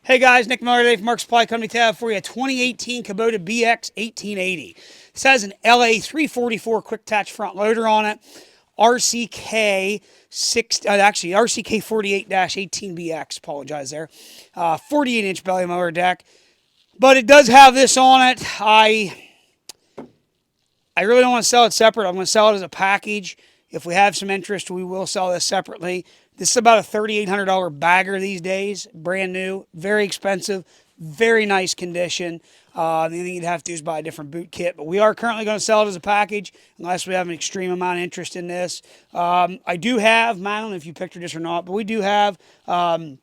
Hey guys, Nick Mower today from Mark Supply Company tab for you. 2018 Kubota BX1880. This has an LA 344 quick attach front loader on it. RCK 48-18BX. Apologize there. 48-inch belly mower deck, but it does have this on it. I really don't want to sell it separate. I'm going to sell it as a package. If we have some interest, we will sell this separately. This is about a $3,800 bagger these days. Brand new, very expensive, very nice condition. The only thing you'd have to do is buy a different boot kit. But we are currently going to sell it as a package unless we have an extreme amount of interest in this. I do have, I don't know if you pictured this or not, but we do have all the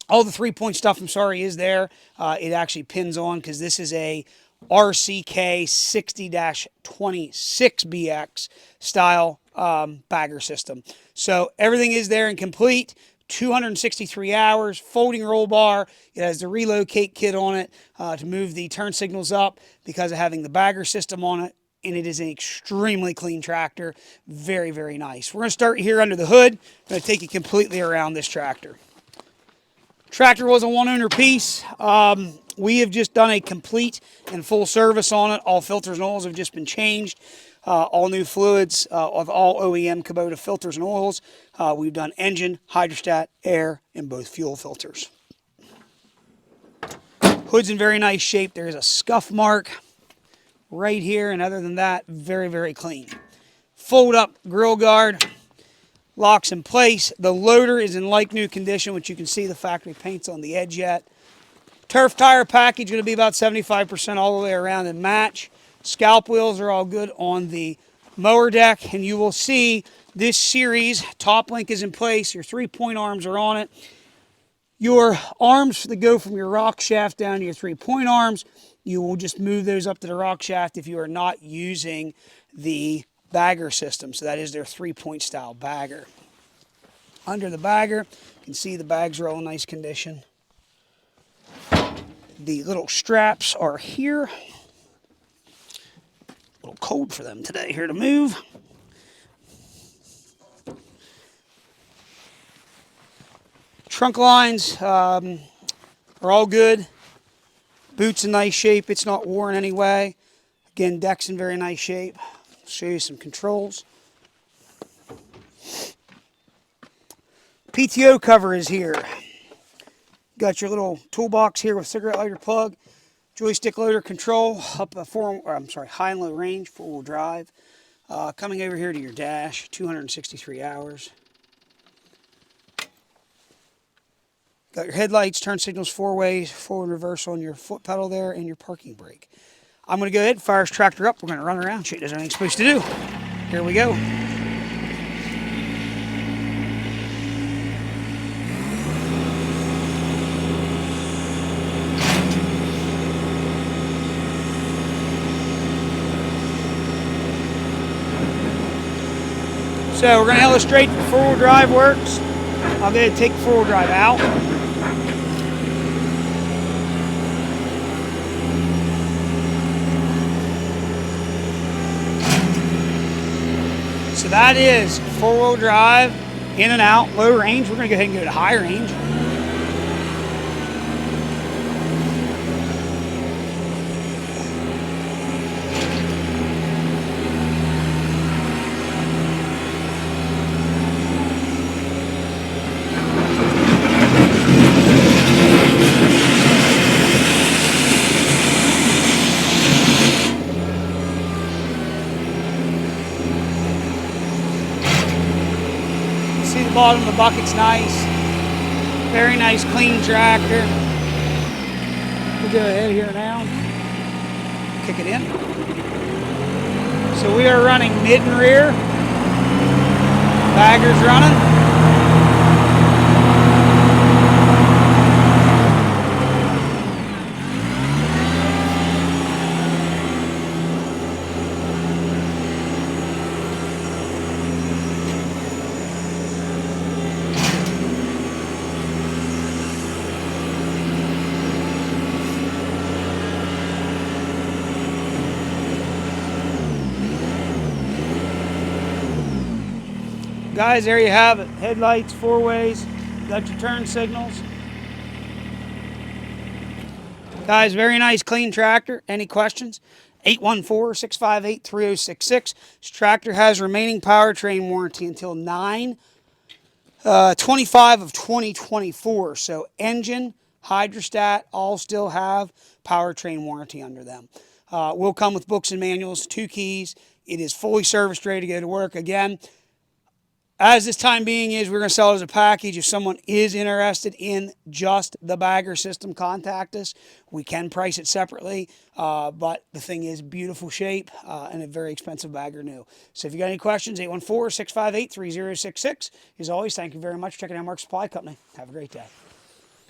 3-point stuff, is there. It actually pins on because this is a RCK 60-26BX style bagger system. So everything is there and complete. 263 hours, folding roll bar. It has the relocate kit on it to move the turn signals up because of having the bagger system on it. And it is an extremely clean tractor. Very, very nice. We're going to start here under the hood. I'm going to take you completely around this tractor. Tractor was a one-owner piece. We have just done a complete and full service on it. All filters and oils have just been changed. All new fluids of all OEM Kubota filters and oils. We've done engine, hydrostat, air, and both fuel filters. Hood's in very nice shape. There is a scuff mark right here, and other than that, very, very clean. Fold up grill guard. Locks in place. The loader is in like new condition, which you can see the factory paint's on the edge yet. Turf tire package going to be about 75% all the way around and match. Scalp wheels are all good on the mower deck, and you will see this series top link is in place. Your 3-point arms are on it. Your arms that go from your rock shaft down to your 3-point arms, you will just move those up to the rock shaft if you are not using the bagger system. So that is their 3-point style bagger. Under the bagger, you can see the bags are all in nice condition. The little straps are here. A little cold for them today here to move. Trunk lines are all good. Boot's in nice shape. It's not worn in any way. Again, deck's in very nice shape. I'll show you some controls. PTO cover is here. Got your little toolbox here with cigarette lighter plug. Joystick loader control, up a high and low range, 4-wheel drive. Coming over here to your dash, 263 hours. Got your headlights, turn signals 4 ways, forward and reverse on your foot pedal there, and your parking brake. I'm going to go ahead and fire this tractor up. We're going to run around, show you what everything's supposed to do. Here we go. So we're going to illustrate the 4-wheel drive works. I'll go ahead and take the 4-wheel drive out. So that is 4-wheel drive, in and out, low range. We're going to go ahead and go to high range. See the bottom of the bucket's nice. Very nice, clean tractor. We'll go ahead here now. Kick it in. So we are running mid and rear. Bagger's running. Guys, there you have it. Headlights, 4 ways. Got your turn signals. Guys, very nice, clean tractor. Any questions? 814-658-3066. This tractor has remaining powertrain warranty until 9/25 of 2024. So engine, hydrostat, all still have powertrain warranty under them. Will come with books and manuals, 2 keys. It is fully serviced, ready to go to work. Again, as this time being is, we're going to sell it as a package. If someone is interested in just the bagger system, contact us. We can price it separately, but the thing is beautiful shape and a very expensive bagger new. So if you got any questions, 814-658-3066. As always, thank you very much for checking out Mark Supply Company. Have a great day.